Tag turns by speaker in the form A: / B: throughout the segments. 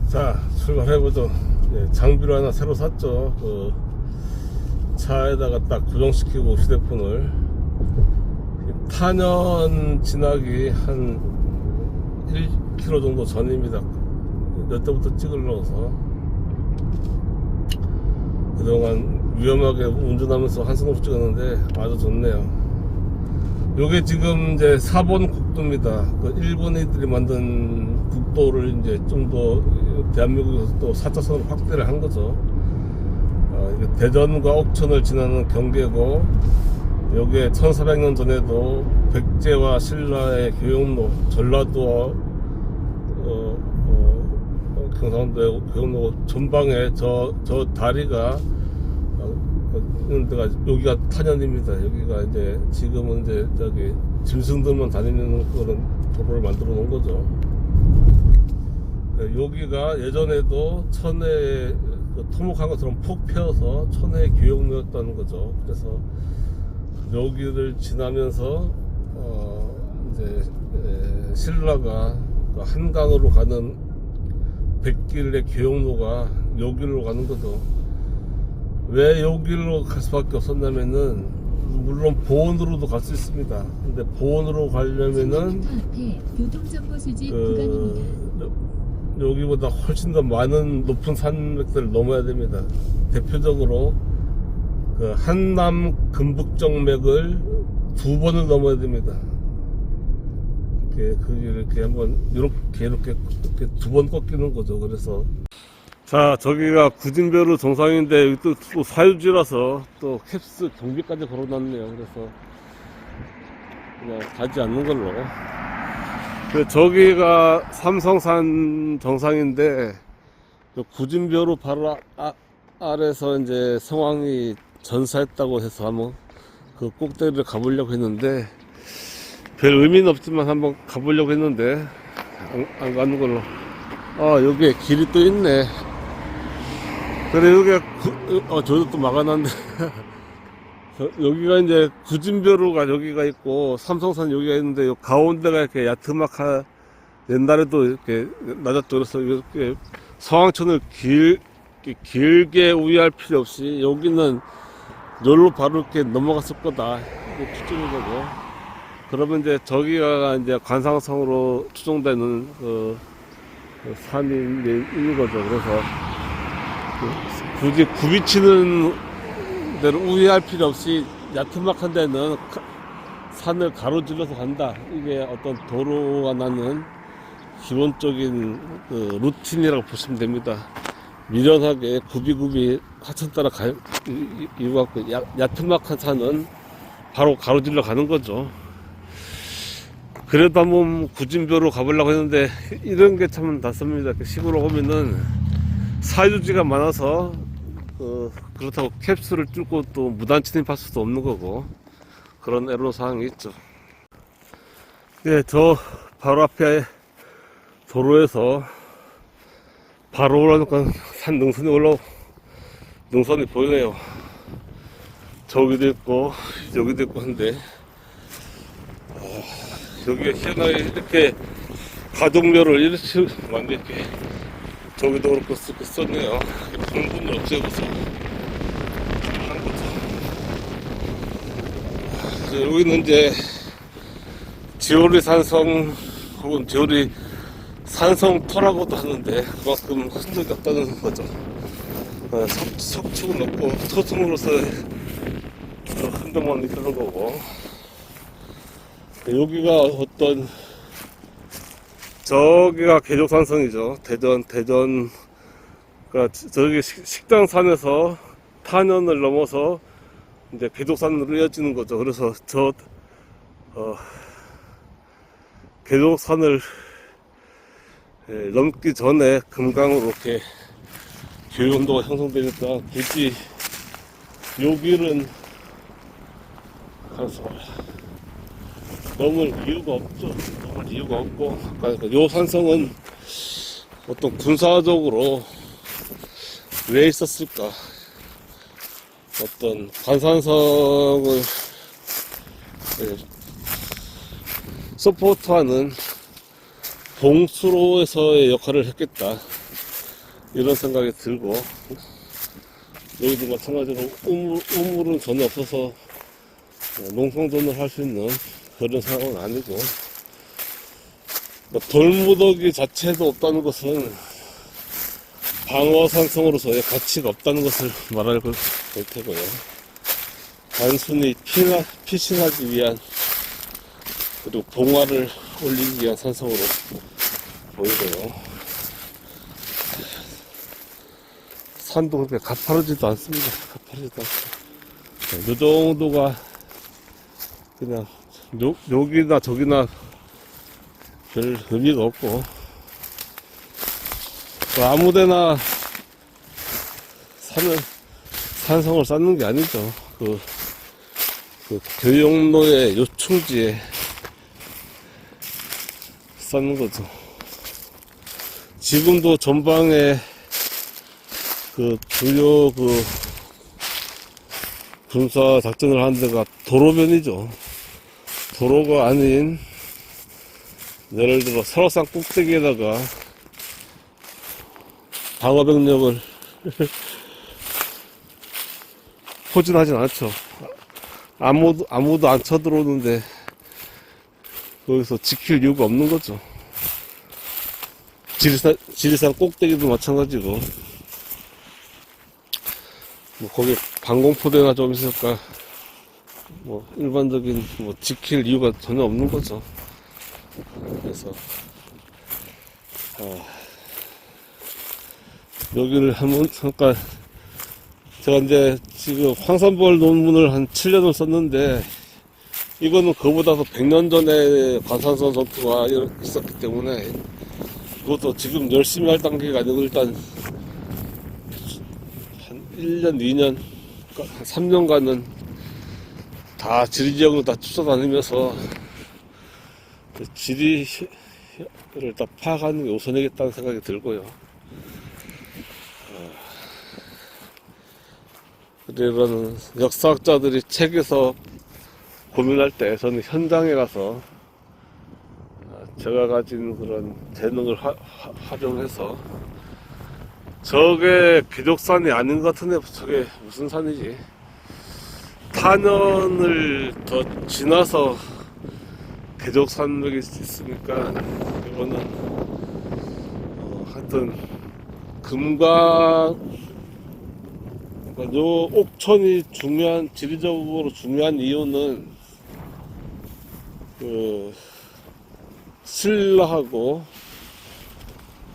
A: 자, 출발해보죠. 장비를 하나 새로 샀죠. 차에다가 딱 고정시키고 휴대폰을 탄연 지나기 한 1km 정도 전입니다. 몇 대부터 찍으려서 그동안 위험하게 운전하면서 한승으로 찍었는데 아주 좋네요. 요게 지금 이제 4번 국도입니다. 그 일본인들이 만든 국도를 이제 좀 더 대한민국에서 또 4차선으로 확대를 한 거죠. 대전과 옥천을 지나는 경계고, 여기에 1400년 전에도 백제와 신라의 교역로, 전라도와 경상도의 교역로 전방에 저 다리가 있는 데가 여기가 탄현입니다. 여기가 이제 지금은 이제 저기 짐승들만 다니는 그런 도로를 만들어 놓은 거죠. 여기가 예전에도 천혜의 토목한 것처럼 폭 패어서 천혜의 교역로였다는 거죠. 그래서 여기를 지나면서 이제 신라가 한강으로 가는 백길의 교역로가 여기로 가는 거죠. 왜 여기로 갈 수밖에 없었냐면은, 물론 보온으로도 갈 수 있습니다. 근데 보온으로 가려면은 여기보다 훨씬 더 많은 높은 산맥들을 넘어야 됩니다. 대표적으로 그 한남 금북정맥을 2번을 넘어야 됩니다. 이렇게 한번 이렇게 2번 꺾이는 거죠. 그래서 자, 저기가 구진벼루 정상인데 여기 또 사유지라서 또 캡스 경비까지 걸어놨네요. 그래서 그냥 가지 않는 걸로. 저기가 삼성산 정상인데 구진벼루 바로 아래서 이제 성황이 전사했다고 해서 한번 그 꼭대기를 가보려고 했는데, 별 의미는 없지만 한번 가보려고 했는데 안 가는 걸로. 여기에 길이 또 있네. 그래, 여기가 저도 또 막아놨네. 여기가 이제 구진벼루가 여기가 있고 삼성산 여기가 있는데, 요 가운데가 이렇게 야트막한, 옛날에도 이렇게 낮았죠. 그래서 이렇게 성황천을 길게 우회할 필요 없이 여기는 여기로 바로 이렇게 넘어갔을 거다, 이게 추정인 거고. 그러면 이제 저기가 이제 관상성으로 추정되는 그 산이 있는 거죠. 그래서 굳이 굽이치는 대로 우회할 필요 없이 야트막한 데는 산을 가로질러서 간다. 이게 어떤 도로가 나는 기본적인 루틴이라고 보시면 됩니다. 미련하게 굽이굽이 하천 따라 이거 갖고 야트막한 산은 바로 가로질러 가는 거죠. 그래도 한번 구진벼루 가보려고 했는데 이런 게 참 낯섭니다. 시골로 오면은 사유지가 많아서 그렇다고 캡슐을 뚫고 또 무단 침입할 수도 없는 거고, 그런 애로사항이 있죠. 네, 저 바로 앞에 도로에서 바로 올라오니까 산 능선이 보이네요. 저기도 있고 여기도 있고 한데, 여기가 희한하게 이렇게 가족묘를 이렇게 완전 이렇게 저기도 그렇고 썼네요. 공분을 없애고서 한 거죠. 여기는 이제 지오리 산성 혹은 지오리 산성터라고도 하는데, 그만큼 흔적이 없다는 거죠. 석축은 없고 토승으로서 흔적만 있는 거고. 여기가 저기가 계족산성이죠. 대전, 그러니까 저기 식당산에서 탄현을 넘어서 이제 계족산으로 이어지는 거죠. 그래서 계족산을 넘기 전에 금강으로 이렇게 교육온도가 형성되니까 굳이 여기는 가서 넘을 이유가 없죠. 넘을 이유가 없고, 그러니까 요 산성은 어떤 군사적으로 왜 있었을까? 어떤 관산성을 서포트하는 봉수로에서의 역할을 했겠다. 이런 생각이 들고, 여기도 마찬가지로 우물은 전혀 없어서 농성전을 할 수 있는 그런 상황은 아니고, 뭐 돌무더기 자체도 없다는 것은 방어산성으로서의 가치가 없다는 것을 말할 테고요. 단순히 피신하기 위한, 그리고 봉화를 올리기 위한 산성으로 보이고요. 산도 그렇게 가파르지도 않습니다. 가파르지도 않고. 이 정도가 그냥 여기나 저기나 별 의미가 없고, 아무데나 산성을 쌓는 게 아니죠. 그 교역로의 요충지에 쌓는 거죠. 지금도 전방에 주요 군사 작전을 하는 데가 도로변이죠. 도로가 아닌, 예를 들어 설악산 꼭대기에다가 방어병력을 포진하진 않죠. 아무도 안 쳐들어오는데 거기서 지킬 이유가 없는 거죠. 지리산 꼭대기도 마찬가지고, 뭐 거기 방공포대가 좀 있을까, 뭐 일반적인 지킬 이유가 전혀 없는 거죠. 그래서 여기를 한번 잠깐, 제가 이제 지금 황산벌 논문을 한 7년을 썼는데, 이거는 그보다도 100년 전에 관산선 전투가 있었기 때문에, 그것도 지금 열심히 할 단계가 아니고, 일단 한 1년, 2년, 3년간은 다 지리지역으로 다 쫓아다니면서 지리를 다 파악하는 게 우선이겠다는 생각이 들고요. 이런 역사학자들이 책에서 고민할 때 저는 현장에 가서 제가 가진 그런 재능을 활용해서, 저게 비족산이 아닌 것 같은데 저게 무슨 산이지? 탄현을 더 지나서 개족산맥이 있으니까, 이거는 하여튼 요 옥천이 지리적으로 중요한 이유는 신라하고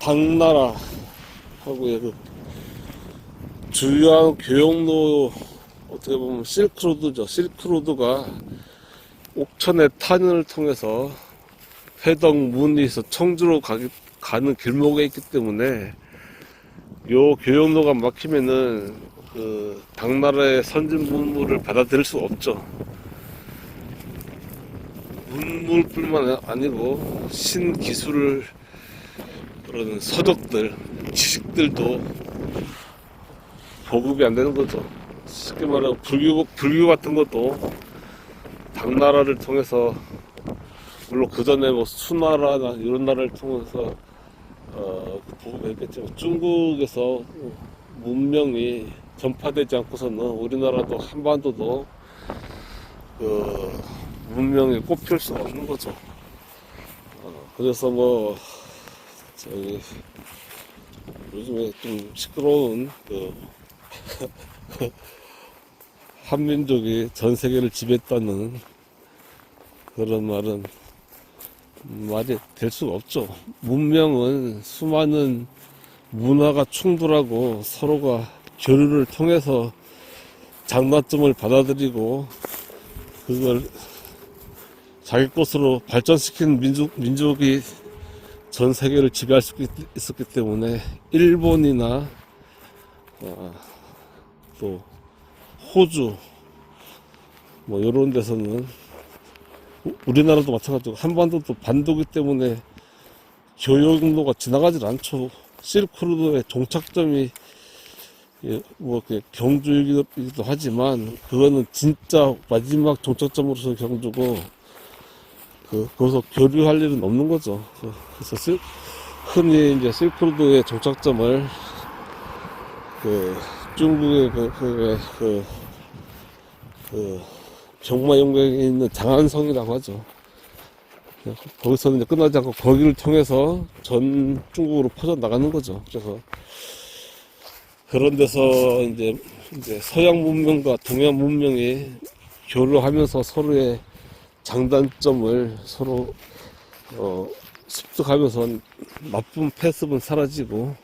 A: 당나라하고의 주요한 교역로, 어떻게 보면 실크로드죠. 실크로드가 옥천의 탄현을 통해서 회덕, 문의에서 청주로 가는 길목에 있기 때문에, 요 교역로가 막히면은 당나라의 선진 문물을 받아들일 수 없죠. 문물뿐만 아니고 신기술을, 그런 서적들, 지식들도 보급이 안 되는 거죠. 쉽게 말하면 불교 같은 것도 당나라를 통해서, 물론 그 전에 뭐 수나라나 이런 나라를 통해서 보급했겠지만, 중국에서 문명이 전파되지 않고서는 우리나라도 한반도도 문명이 꼽힐 수가 없는 거죠. 그래서 뭐 저기 요즘에 좀 시끄러운 한민족이 전 세계를 지배했다는 그런 말이 될 수가 없죠. 문명은 수많은 문화가 충돌하고 서로가 교류를 통해서 장단점을 받아들이고 그걸 자기 것으로 발전시킨 민족이 전 세계를 지배할 수 있었기 때문에, 일본이나 또 호주 뭐 이런 데서는, 우리나라도 마찬가지고 한반도도 반도기 때문에 교역로가 지나가질 않죠. 실크로드의 종착점이 뭐 경주이기도 하지만, 그거는 진짜 마지막 종착점으로서 경주고, 거기서 교류할 일은 없는 거죠. 그래서 흔히 이제 실크로드의 종착점을 그 중국의 병마 영역에 있는 장안성이라고 하죠. 거기서는 이제 끝나지 않고 거기를 통해서 전 중국으로 퍼져 나가는 거죠. 그래서 그런 데서 이제 서양 문명과 동양 문명이 교류하면서 서로의 장단점을 서로 습득하면서 나쁜 패습은 사라지고,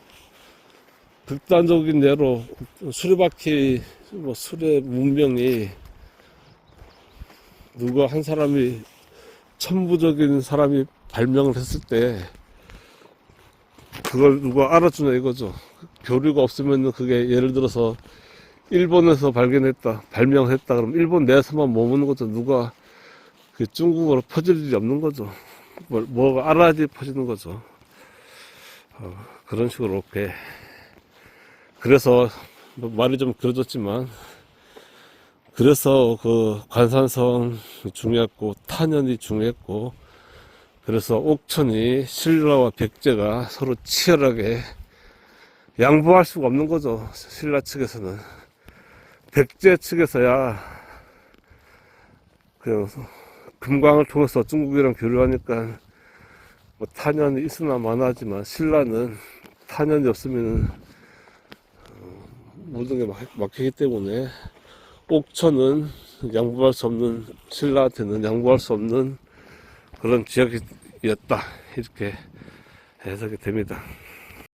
A: 극단적인 예로 수레바퀴 수레 문명이 누가 한 사람이 천부적인 사람이 발명을 했을 때 그걸 누가 알아주냐 이거죠. 교류가 없으면 그게 예를 들어서 일본에서 발명했다 그러면 일본 내에서만 머무는 거죠. 누가 그 중국어로 퍼질 일이 없는 거죠. 뭐가 알아야지 퍼지는 거죠. 그런 식으로 이렇게. 그래서 말이 좀 길어졌지만, 그래서 그 관산성 중요했고 탄현이 중요했고, 그래서 옥천이 신라와 백제가 서로 치열하게 양보할 수가 없는 거죠. 신라 측에서는. 백제 측에서야 그 금광을 통해서 중국이랑 교류하니까 뭐 탄현이 있으나 마나하지만, 신라는 탄현이 없으면 모든 게 막히기 때문에 옥천은 양보할 수 없는, 신라한테는 양보할 수 없는 그런 지역이었다, 이렇게 해석이 됩니다.